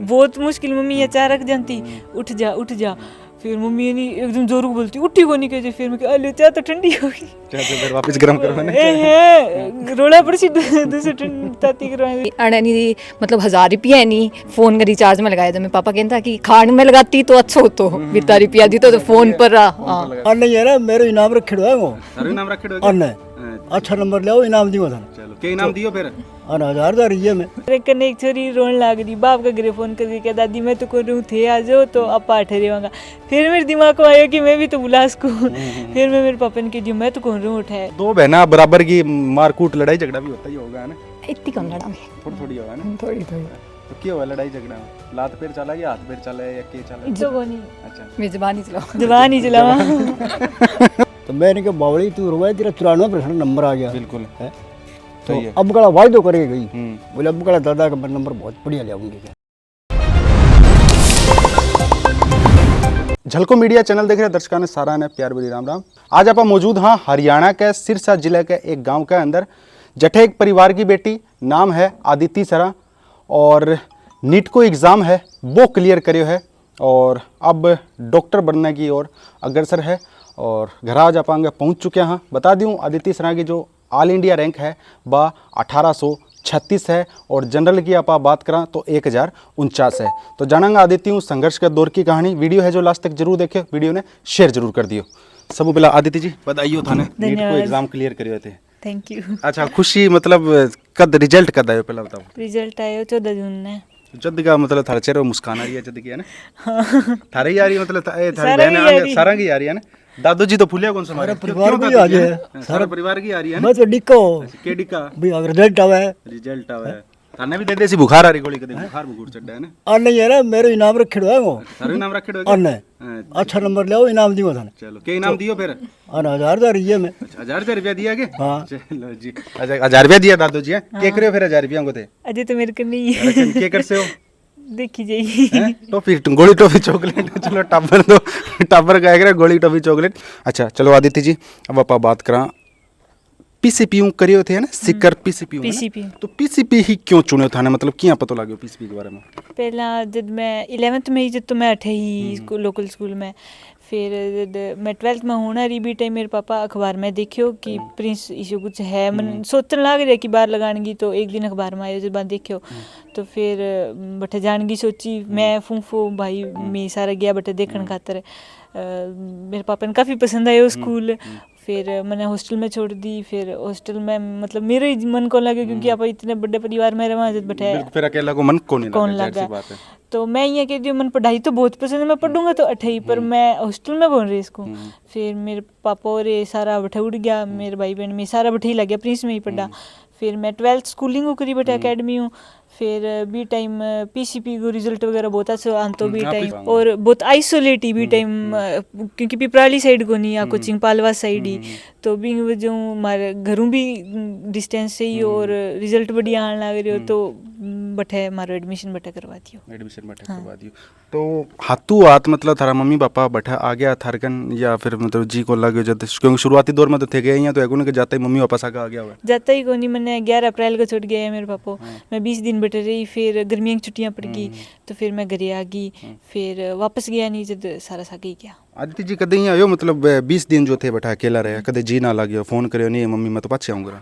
बहुत मुश्किल मम्मी अचानक जानती उठ जा फिर मम्मी ने एकदम जोर को बोलती उठी को नहीं कहती फिर मैं अरे चाय तो ठंडी हो गई फिर वापस गरम करवाने है रोड़ा पड़ सी दूसरी ताती करवाने अड़नी मतलब 1000 रुपया नहीं फोन का रिचार्ज में लगाया तो मेरे पापा कहता कि खान में लगाती तो अच्छा होतो बिता रुपया दी तो फोन पर नहीं है ना मेरे इनाम रखे है वो सारे नाम रखे अन्ने अच्छा नंबर ले इनाम दियो था चलो के इनाम दियो फिर 1000 ये में कने एक छोरी रोन लाग रही बाप का घरे फोन करके क्या दादी मैं तो को रहूँ थे आ जाओ तो आप आठे रहेगा फिर मेरे दिमाग को आया कि मैं भी तो बुला उसको फिर मैं मेरे पापा ने कह मैं तो कौन रहूँ उठाए दो बहना बराबर की मारकूट लड़ाई झगड़ा भी होता ही होगा ना इतनी कम लड़ा में थोड़ी होगा ना थोड़ी तो क्या हुआ लड़ाई झगड़ा लात पैर चला या हाथ पैर चला या के चला जो को नहीं अच्छा मैं जबानी चलाओ जबान ही चलावा तो मैंने कहा बावड़ी तू रोए तेरा 93% नंबर आ गया बिल्कुल है तो अब गला वायदो करेगी गई बोले अब गला दादा का नंबर बहुत बढ़िया ले आऊंगी झलको मीडिया चैनल देख रहे दर्शकों ने सारा ने प्यार भरी राम राम। आज आप मौजूद हाँ हरियाणा के सिरसा जिले के एक गांव के अंदर जठे एक परिवार की बेटी नाम है आदिति सरा और नीट को एग्ज़ाम है वो क्लियर करियो है और अब डॉक्टर बनने की ओर अग्रसर है और घर आज आप पहुँच चुके हैं। बता दूँ आदिति सरा की जो ऑल इंडिया रैंक है वह 1836 है और जनरल की आप बात करें तो 1049 है। तो जानेंगे आदिति हूँ संघर्ष के दौर की कहानी। वीडियो है जो लास्ट तक जरूर देखे, वीडियो ने शेयर जरूर कर दियो। सब पहला आदिति जी बधाई थाने नीट को एग्जाम क्लियर करियो थे। Thank you. अच्छा खुशी मतलब कद रिजल्ट कद आयो पहला बताओ। रिजल्ट आयो 14 जून ने। जद का मतलब थारे चेहरे मुस्कान आ रही है जद की है ना थारे ही आ रही है मतलब थारी बहन सारा की आ रही है ना। दादू जी तो फूलिया कौन सा हमारे परिवार की आ जाए सारा परिवार की आ रही है ना। मैं तो डिको के डिका भाई अगर रिजल्ट आवे थाने भी दे देसी बुखार आ रही गोली कदे बुखार बुगुर चढ़ा है ना। नहीं है ना मेरे इनाम रखे है वो सारे इनाम रखे हो अन्ने अच्छा नंबर ले इनाम दियो था चलो के इनाम दियो फिर 1000 ये में 1000 रुपया दिया के हाँ चलो जी 1000 रुपया दिया दादू जी के करे फिर 1000 रुपया को थे अजय तो मेरे को नहीं है के कर से हो देखी जाएगी टॉफी गोली टॉफी चॉकलेट चलो टाबर दो टाबर का एक गोली टॉफी चॉकलेट। अच्छा चलो आदित्य जी अब आप बात करा पीसीपी करियो थे ना सिकर पीसीपी तो पीसीपी ही क्यों चुने था ना मतलब क्या पता लगे पीसीपी के बारे में। पहला जब मैं 11th में ही जब तो मैं अठे ही लोकल स्कूल में फिर मैं 12th में होना रही भी टाइम मेरे पापा अखबार में देखियो कि प्रिंस इशू कुछ है मन सोचने लग रहा कि बाहर लगाने की। तो एक दिन अखबार में आयो जब बात देखियो तो फिर बटे जान की सोची मैं फूफो भाई मैं सारा गया बटे देखने खातर मेरे पापा ने काफ़ी पसंद आया स्कूल। फिर मैंने हॉस्टल में छोड़ दी। फिर हॉस्टल में मतलब मेरे ही मन को लगे क्योंकि आप इतने बड़े परिवार में रहा बैठे फिर अकेला को मन कौन लगा। तो मैं ये कहती हूँ मन पढ़ाई तो बहुत पसंद है मैं पढ़ूंगा तो अठाई पर मैं हॉस्टल में कौन रही इसको। फिर मेरे पापा और ये सारा बैठे उड़ गया मेरे भाई बहन में सारा बैठे ही लग गया प्रिंस में ही पढ़ा। फिर मैं 12th स्कूलिंग करी बैठे अकेडमी हूँ। फिर बी टाइम पीसीपी को रिजल्ट वगैरह बहुत अच्छा आंतो बी टाइम और बहुत आइसोलेट ही बी टाइम क्योंकि पिपराली साइड को नहीं या कोचिंग पालवा साइड ही तो भी वजह हमारे घरों भी डिस्टेंस से ही और रिजल्ट बढ़िया आने लग रही हो तो बटे हमारा एडमिशन बटे करवा दियो। तो हाथों हाथ मतलब थारा मम्मी पापा बैठा आ गया थारकन या फिर मतलब जी को लगे जब क्योंकि शुरुआती दौर में तो थे गए हैं तो एगो के जाते ही मम्मी पापा सागा आ गया हुआ जाता ही को नहीं। मैंने 11 अप्रैल को छोड़ गया है मेरे पापा मैं 20 दिन बैठे रही। फिर गर्मियों की छुट्टियां पड़ गई तो फिर मैं घरे आ गई। फिर वापस गया नहीं जब सारा साग ही गया। आदित्य जी कदे आयो मतलब 20 दिन जो थे बैठा अकेला रहे कदे जी ना लगे फोन करियो नहीं मम्मी मैं तो पाछे आऊंगा।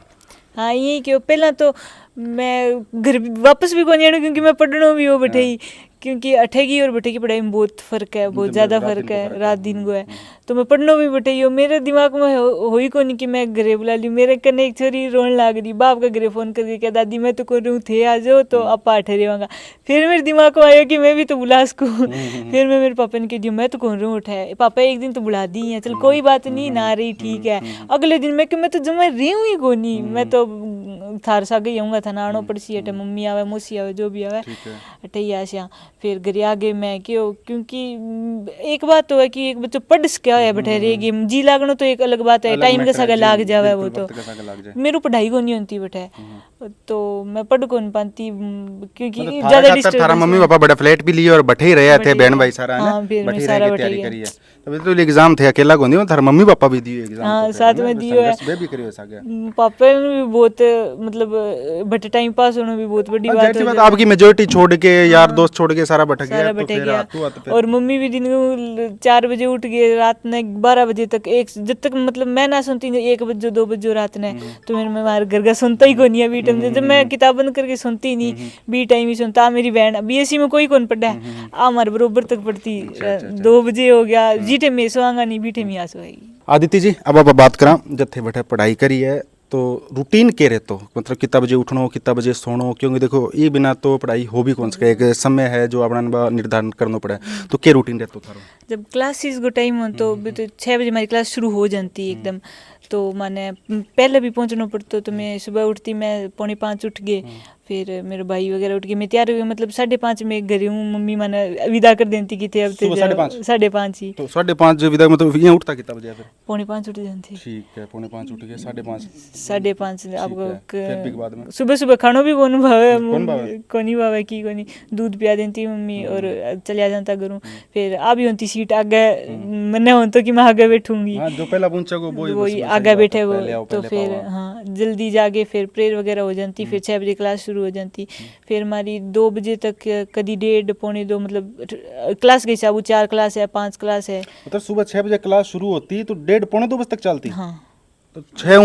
हाँ यही क्यों पहला तो मैं घर वापस भी कौन जाना क्योंकि मैं पढ़ना भी हो बैठे ही क्योंकि अठे की और बटे की पढ़ाई में बहुत फ़र्क है बहुत ज़्यादा फ़र्क है रात दिन को है। तो मैं पढ़ना भी बटे ही हो मेरे दिमाग में हो ही को नहीं कि मैं घरे बुला ली। मेरे कने एक छोरी रोन लाग रही बाप का घरे फ़ोन करके क्या दादी मैं तो कौन रहूँ थे आ जाओ तो आप आठे रहेगा। फिर मेरे दिमाग में आया कि मैं भी तो बुला उसको। फिर मैं मेरे पापा ने कह दिया मैं तो कौन रहूँ उठाए पापा एक दिन तो बुला दी है चल कोई बात नहीं ना रही ठीक है। अगले दिन मैं कि मैं तो जमा रही हूँ ही को नहीं मैं तो थार सा गई आऊँगा था नानो पड़सी अटे मम्मी आवे मौसी आवे जो भी आवे अटे ही आशा। फिर घर आगे मैं क्यों क्योंकि एक बात तो है कि एक बच्चों पढ़ क्या है बैठे रहेगी जी लागनो तो एक अलग बात है टाइम का सगा लाग जावे वो तो मेरी पढ़ाई को नहीं होती बैठे तो मैं पढ़ को नहीं पाती क्योंकि ज्यादा डिस्टर्ब थारा मम्मी पापा बड़ा फ्लैट भी लिए और बैठे ही रहे थे बहन भाई सारा है बैठे रह के तैयारी करी है। तब तो एग्जाम थे अकेला को नहीं थारा मम्मी पापा भी दिए एग्जाम हां साथ में दियो है भी करियो सागे पापा ने भी बहुत मतलब बटे टाइम पास होना भी बहुत बड़ी बात है। आपकी मेजॉरिटी छोड़ के यार दोस्त छोड़ के सारा बैठ गया सारा तो बैठ फिर गया। आतू आत फिर और मम्मी भी दिन को 4 बजे उठ गए, रात ने 12 बजे तक, एक जब तक मतलब मैं ना सुनती 1 बजे 2 बजे रात ने, तो मैं हमारे घर का सुनता ही कोनी है बी टाइम। जब मैं किताब बंद करके सुनती नहीं, बी टाइम ही सुनता। आ मेरी बहन बीएससी में कोई कौन पढ़ा है, आ हमारे बरोबर तक पढ़ती, 2 बजे हो गया जीटे में सोआंगा नहीं, बीटे में आ सोएगी। आदित्य जी अब आप बात करा जत्थे बैठे पढ़ाई करी है तो रूटीन के रहते हो, मतलब कितना बजे उठनो कितना बजे सोनो, क्योंकि देखो ये बिना तो पढ़ाई हो भी कौन सके, एक समय है जो अपना निर्धारण करना पड़े, तो क्या रूटीन रहता थारो? जब क्लासेस को टाइम हो तो 6 बजे हमारी क्लास शुरू हो जाती है एकदम, तो मैंने पहले भी पहुंचना पड़ता, तो मैं सुबह उठती, मैं 4:45 उठ गए, फिर मेरे भाई वगैरह उठ गए, मैं तैयार हुई, मतलब 5:30 में घर हूँ, मम्मी मैंने विदा कर देती कि थे अब सुबह 5:30 ही, तो 5:30 विदा, मतलब ये उठता कितना बजे फिर? 4:45 उठ जाती। ठीक है, 4:45 उठ गए, 5:30 आपको फिर भी बाद में सुबह सुबह खानो भी कौन भावे, कौन भावे? कोनी भावे की कोनी, दूध पिया देती मम्मी और चलिया जाता करूँ। फिर आ भी होती सीट आगे, मैंने हो तो कि मैं आगे बैठूंगी, हाँ, जो पहला पहुंचा को वही आगे बैठे वो, तो फिर हाँ जल्दी जाके फिर प्रेयर वगैरह हो जाती, फिर 6 बजे क्लास शुरू हो जाती, फिर हमारी 2 बजे तक कभी 1:30 पौने 2, मतलब क्लास के हिसाब 4 क्लास है 5 क्लास है, मतलब सुबह 6 बजे क्लास शुरू होती तो 1:30 पौने 2 बजे तक चलती। हाँ तो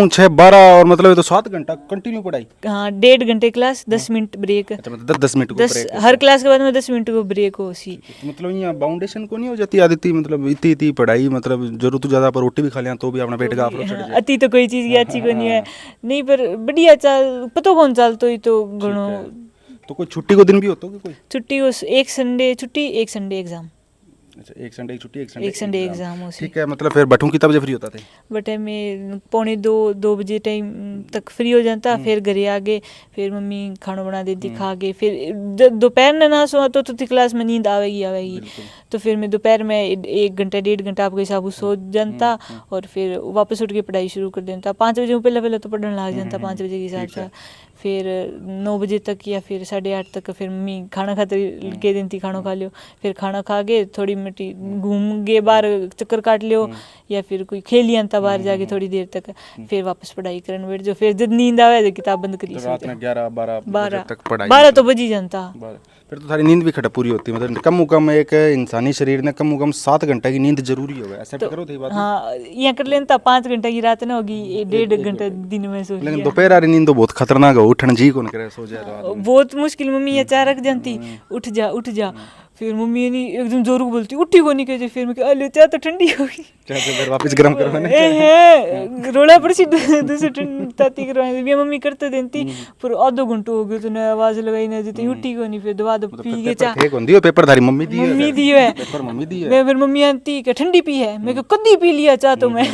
6 12 और मतलब ये तो 7 घंटा कंटिन्यू पढ़ाई। हाँ 1.5 घंटे क्लास, 10 मिनट ब्रेक, अच्छा, मतलब 10 मिनट को 10 ब्रेक। हर क्लास के बाद में 10 मिनट को ब्रेक हो सी। तो मतलब यहाँ बाउंडेशन को नहीं हो जाती आदित्य, मतलब इतनी पढ़ाई, मतलब जरूरत तो ज्यादा पर रोटी भी खा लिया तो भी अपना पेट का चढ़ जाए। अति तो कोई चीज की अच्छी को नहीं है, नहीं पर बढ़िया चल पतो कौन चलतो ही तो घणो। तो कोई छुट्टी को दिन भी होता है कोई? छुट्टी हो, एक संडे छुट्टी, एक संडे एग्जाम। अच्छा, एक संडे की छुट्टी, एक संडे एग्जाम हो सी। ठीक है, मतलब फिर बैठूं कितना बजे फ्री होता थे? बट मैं 1:45 बजे टाइम तक फ्री हो जाता, फिर घरे आ गए, फिर मम्मी खाना बना देती, खा के फिर दोपहर में ना सोआ तो क्लास में नींद आवेगी, तो फिर मैं दोपहर में 1 घंटा 1.5 घंटा आपके हिसाब से सो जाता, और फिर वापस उठ के पढ़ाई शुरू कर देता। 5 बजे पहले तो पढ़ने लग जाता 5 बजे के हिसाब से, फिर 9 बजे तक या फिर 8:30 तक फिर मम्मी खाना खाते के देती, खाना खा लियो, फिर खाना खा के थोड़ी मिट्टी घूम गए, बाहर चक्कर काट लियो, या फिर कोई खेल लिया था बाहर जाके थोड़ी देर तक, फिर वापस पढ़ाई करने बैठ जो, फिर जब नींद आवे तो किताब बंद करी, तो रात में 11 12 तक पढ़ाई, 12 तो बज ही जाता। फिर तो सारी नींद भी खटा पूरी होती है, मतलब कम कम एक इंसानी शरीर ने कम 7 घंटा की नींद जरूरी होगा, ऐसे तो, करो थी बात। हाँ यहाँ कर लेता 5 घंटा की रात ना होगी, 1.5 घंटा दिन में सो। लेकिन दोपहर वाली नींद तो बहुत खतरनाक है, उठन जी कौन करे, सो जाए रात में। बहुत मुश्किल, मम्मी अचानक जानती उठ जा, फिर मम्मी नहीं एकदम जोर को बोलती उठी को नहीं कहती, फिर मैं कह अरे चाय तो ठंडी होगी, चाय तो फिर वापस गर्म करवाने है रोड़ा पड़सी दूसरे ताती करवाने भी मम्मी करते देती, पर आधो घंटो हो गयो तो ना आवाज लगाई ना देती, उठी को नहीं, फिर दवा दो पी के चाय। ठीक होंदी है पेपर धारी मम्मी दी है, मम्मी दी है पेपर मम्मी दी है, मैं फिर मम्मी आती कि ठंडी पी है, मैं कदी पी लिया चाह तो मैं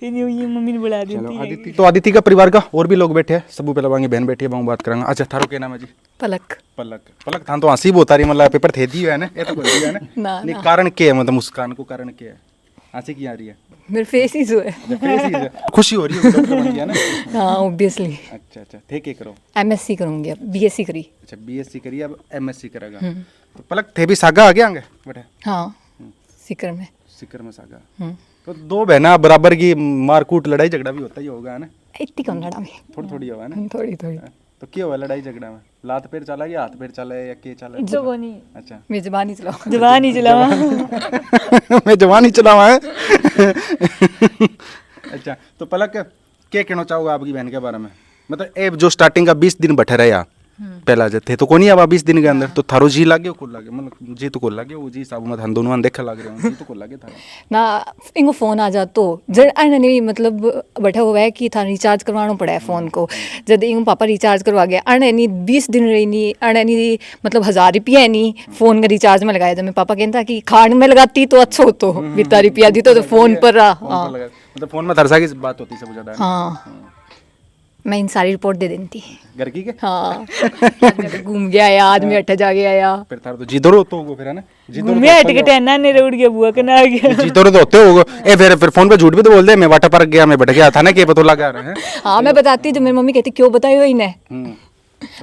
फिर ये मम्मी ने बुला देती है। आदित्य, तो आदित्य का परिवार का और भी लोग बैठे हैं, सबू पहले वांगे बहन बैठी है, बात करांगा। अच्छा, थारो क्या नाम है जी? पलक। पलक थान तो हंसी बहुत आ रही, मतलब पेपर थे दी है ना, ये तो बोल दिया है ना। ना, नहीं, कारण क्या है, मतलब मुस्कान को कारण क्या है, हंसी क्यों आ रही है? मेरे फेस ही जो है। खुशी हो रही है, डॉक्टर बन गया ना। हाँ ऑब्वियसली। अच्छा, थे क्या करो? एमएससी करूंगी, अब बीएससी करी। अच्छा, बीएससी करी, अब एमएससी करेगा। तो पलक थे भी सागा आ गया आगे बेटे? हाँ सीकर में। सीकर में सागा। तो 2 बहना बराबर की मारकूट लड़ाई झगड़ा भी होता ही होगा ना? इतनी कम लड़ा में थोड़ी होगा ना? थोड़ी। तो क्या हुआ लड़ाई झगड़ा में? लात पैर चला गया, हाथ पैर चला या के चला? जो को नहीं, अच्छा, मैं जबानी चलाऊं। जवानी चलावा मैं जवानी चलावा है। अच्छा, तो पलक क्या कहना चाहोगे आपकी बहन के बारे में? मतलब ए जो स्टार्टिंग का 20 दिन बैठे रहा पहला जब थे तो कोनी अब 20 दिन के अंदर तो थारो जी लागे को लागे, मतलब जी तो को लागे वो जी साबु मत हम दोनों देखा लग रहे हैं, जी तो को लागे थारा ना इनको फ़ोन आ जा तो जब नहीं मतलब बैठा हुआ है कि था रिचार्ज करवाना पड़ा है फ़ोन को, जब इंग पापा रिचार्ज करवा गया अने नहीं 20 दिन रही नहीं अने नहीं मतलब 1000 रुपया नहीं फ़ोन का रिचार्ज में लगाया, जब मैं पापा कहता कि खान में लगाती तो अच्छा हो, तो बिता रुपया दी तो फ़ोन पर रहा, मतलब फ़ोन में थरसा की बात होती सब ज़्यादा। हाँ मैं इन सारी रिपोर्ट दे देती घर की के? हाँ घूम गया आया आज मैं अट्ठा जाके आया, फिर थारा तो जिधर होते होगो फिर है ना? मैं हट के टहना ने रोड गया बुआ के ना आ गया जिधर तो होते होगो ए फिर फोन पे झूठ भी तो बोल दे, मैं वाटर पार्क गया, मैं बैठ गया था ना, के पता लगा रहे हैं। हाँ मैं बताती तो मेरी मम्मी कहती क्यों बताई इन्हें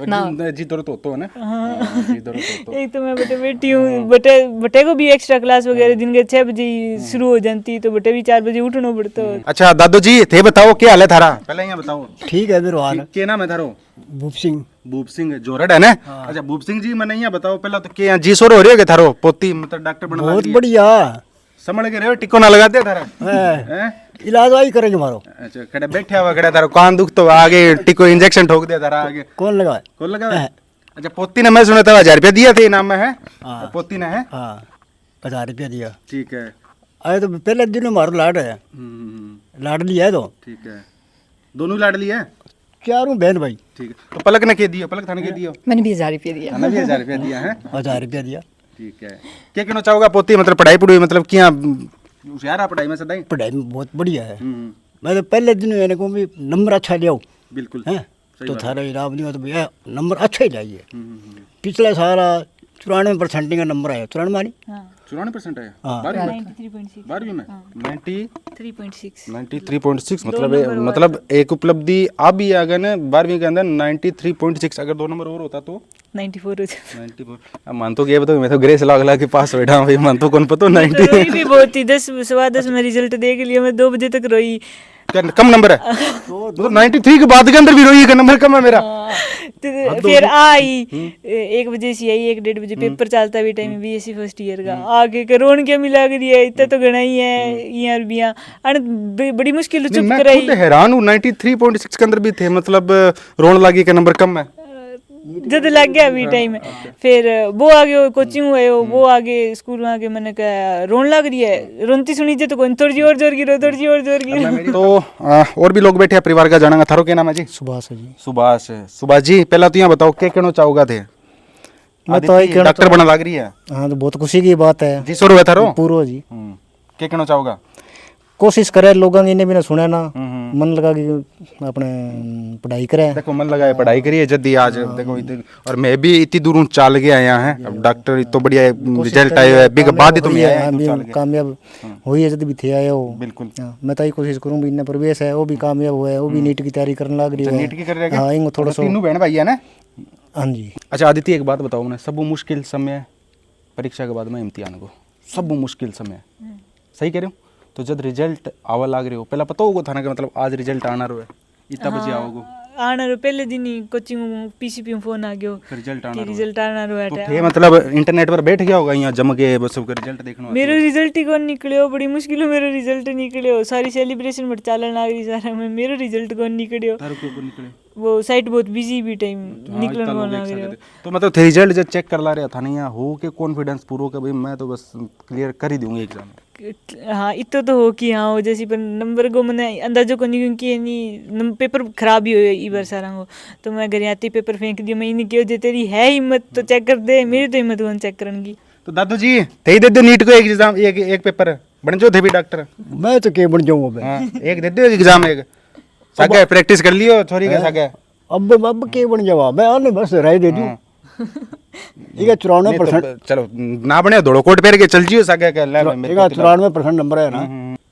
ना जिधर तो होते हो ना। जिधर तो एक तो मैं बेटे बैठी हूँ, बटे को भी एक्स्ट्रा क्लास वगैरह दिन के 6 बजे शुरू हो जाती, तो बटे भी 4 बजे उठना पड़ता है। अच्छा दादू जी थे बताओ क्या हाल है थारा? पहले यहाँ बताओ। ठीक है मेरे हाल। क्या नाम है थारो? भूप सिंह। भूप सिंह जोरड है ना। अच्छा भूप सिंह जी मैंने यहाँ बताओ पहला तो क्या जी सोर हो रही है थारो पोती मतलब डॉक्टर बनने बहुत लगी है। बढ़िया समझ के रहे हो टिक्को ना लगा दे थारा हैं? इलाज वही करेंगे मारो। अच्छा खड़े बैठे हुआ खड़े थारो कान दुख तो आगे टिक्को इंजेक्शन ठोक दिया थारा आगे कौन लगाए? कौन लगा है? अच्छा पोती ने मैं सुना था 1000 रुपया दिया थे इनाम में है हाँ। पोती ने है हाँ 1000 रुपया दिया। ठीक है आए तो पहले दिन में मारो लाड है, लाड लिया है तो ठीक है दोनों लाडली है चारों बहन भाई। ठीक है तो पलक ने के दियो पलक थाने के दियो मैंने 20,000 रुपये दिया। थाना भी 1000 रुपया दिया है 1000 रुपया दिया। ठीक है क्या कहना चाहोगा पोती मतलब पढ़ाई पढ़ाई मतलब क्या होशियार है पढ़ाई में सदाई पढ़ाई में बहुत बढ़िया है। मैं तो पहले दिन मैंने को भी नंबर अच्छा ले आओ बिल्कुल है तो थारा इनाम नहीं हो तो भैया नंबर अच्छा ही लाइए। पिछले साल 94% का नंबर आया 94 मानी। हाँ 94% आया हाँ। 93.6 12वीं में 3.6 93.6 मतलब एक उपलब्धि आप भी आ गए ना 12वीं के अंदर 93.6 अगर 2 नंबर और होता तो 94 हो जाता। 94 अब मान तो गया बताओ मैं तो ग्रेस लाग के पास बैठा भाई मान तो कौन पता 90 तो रोई भी बहुत थी 10 में रिजल्ट देख लिया मैं 2 बजे तक रोई। कम नंबर है मतलब 93 के बाद के अंदर भी रोई का नंबर कम है मेरा तो फिर आई 1 बजे से आई 1-1:30 बजे पेपर चलता भी टाइम बीएससी फर्स्ट ईयर का आगे करोड़ क्या मिला के दिया इतना तो गणा ही है यार बिया अन बड़ी मुश्किल चुप मैं कराई खुद हैरान हूँ 93.6 के अंदर भी थे मतलब रोन लागी का नंबर कम है जब लग गया अभी टाइम फिर वो आगे कोचिंग हुए वो आगे स्कूल में आगे मैंने कहा रोन लग रही है रोनती सुनी जे तो कौन थोड़ी जोर जोर गिरो थोड़ी जोर जोर गिरो। तो और भी लोग बैठे हैं परिवार का जाना थारो क्या नाम है जी? सुभाष है जी। सुभाष सुभाष जी पहला तो यहाँ बताओ क्या कहना चाहोगा थे मैं तो यही कहना डॉक्टर बना लग रही है हाँ तो बहुत खुशी की बात है। जी सो रुपये थारो पूरा जी क्या कहना चाहोगा? कोशिश करे लोगों ने भी ना सुने ना मन लगा कि अपने पढ़ाई करे। देखो मन लगाए पढ़ाई करिए जल्दी आज देखो और मैं भी इतनी दूर चाल गया यहाँ है अब डॉक्टर तो बढ़िया रिजल्ट आया है बिग बाद ही तुम कामयाब हुई है जब भी थे आए हो बिल्कुल मैं तो यही कोशिश करूँ भी इन्हें प्रवेश है वो भी कामयाब हुआ है वो भी नीट की तैयारी करने लग रही है। नीट की कर रहे हाँ इनको थोड़ा सा तीनों बहन भाई है ना। हाँ जी। अच्छा आदित्य एक बात बताओ मैंने सब मुश्किल समय परीक्षा के बाद में इम्तिहान को सब मुश्किल समय सही कह रहे हो तो जब रिजल्ट आवा लाग रहे हो पहला पता होगा थाना का मतलब आज रिजल्ट आना रो है इतना बजे आओगे आना रो पहले दिन ही कोचिंग पीसीपी में फोन आ गयो रिजल्ट आना रो है तो मतलब इंटरनेट पर बैठ गया होगा यहाँ जम के बस सबका रिजल्ट देखना मेरो रिजल्ट ही कौन निकलियो बड़ी मुश्किल मेरो रिजल्ट निकलियो सारी सेलिब्रेशन बट चालन आ गई सारा में मेरो रिजल्ट कौन निकलियो तारो क्यों को निकले वो साइट बहुत बिजी भी टाइम निकलन इतना वाला लोग आ एक गया साथ तो मतलब रिजल्ट जब चेक कर ला रहा था नहीं यहाँ हो के कॉन्फिडेंस पूरा का भाई मैं तो बस क्लियर कर ही दूंगा एग्जाम। हाँ इतो तो हो कि हाँ हो जैसी पर नंबर को मैंने अंदाजो को नहीं क्योंकि नहीं पेपर खराब ही हो ई बार सारा को तो मैं घर आते पेपर फेंक दिया मैं इन्हें क्यों जे तेरी है हिम्मत तो चेक कर दे मेरी तो हिम्मत कौन चेक करने की। तो दादू जी थे दे दो नीट को एक एग्जाम एक पेपर बन जो थे भी डॉक्टर मैं तो क्या बन जाऊंगा हाँ एक दे दो एग्जाम एक सागे प्रैक्टिस कर लियो छोरी का सागे अब क्या बन जावा मैं आने बस राय दे दूं ये 94% चलो ना बने धोड़ो कोट पहन के चल जियो सागे का ले 94% नंबर है ना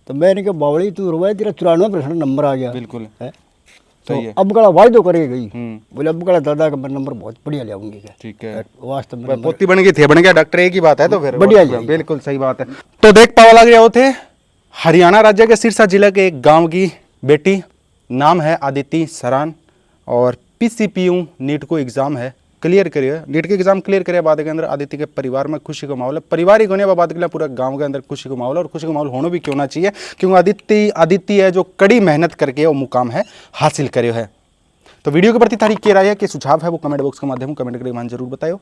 तो मैंने कहा बावली तू रुपए तेरा 94% नंबर आ गया बिल्कुल है तो अब कड़ा वायदो करेगी गई बोले अब कड़ा दादा का नंबर बहुत बढ़िया ले आऊंगी क्या ठीक है वास्तव में पोती बन गई थे बन गया डॉक्टर एक ही बात है तो फिर बढ़िया बिल्कुल सही बात है। तो देख पावा लग रहे थे हरियाणा राज्य के सिरसा जिले के एक गांव की बेटी नाम है आदिति सरान और पीसीपीयू नीट को एग्जाम है क्लियर करिए नीट के एग्जाम क्लियर करिए बाद के अंदर आदित्य के परिवार में खुशी का माहौल है पारिवारिक होने बाद के लिए पूरा गांव के अंदर खुशी का माहौल है और खुशी का माहौल होना भी क्यों ना चाहिए क्योंकि आदित्य है जो कड़ी मेहनत करके वो मुकाम है हासिल करे है। तो वीडियो के प्रति तारीख क्या राय है कि सुझाव है वो कमेंट बॉक्स के माध्यम कमेंट करके मान जरूर बताओ।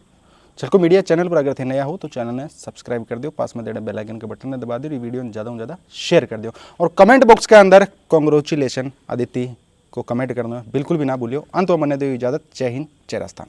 चलको मीडिया चैनल पर अगर थे नया हो तो चैनल ने सब्सक्राइब कर दो पास में बेल आइकन के बटन ने दबा दो वीडियो ज़्यादा से ज़्यादा शेयर कर दो और कमेंट बॉक्स के अंदर कांग्रेचुलेशन आदित्य को कमेंट करना बिल्कुल भी ना भूलियो। अंत में मन्ने दो इजाज़त जय हिंद जय राजस्थान।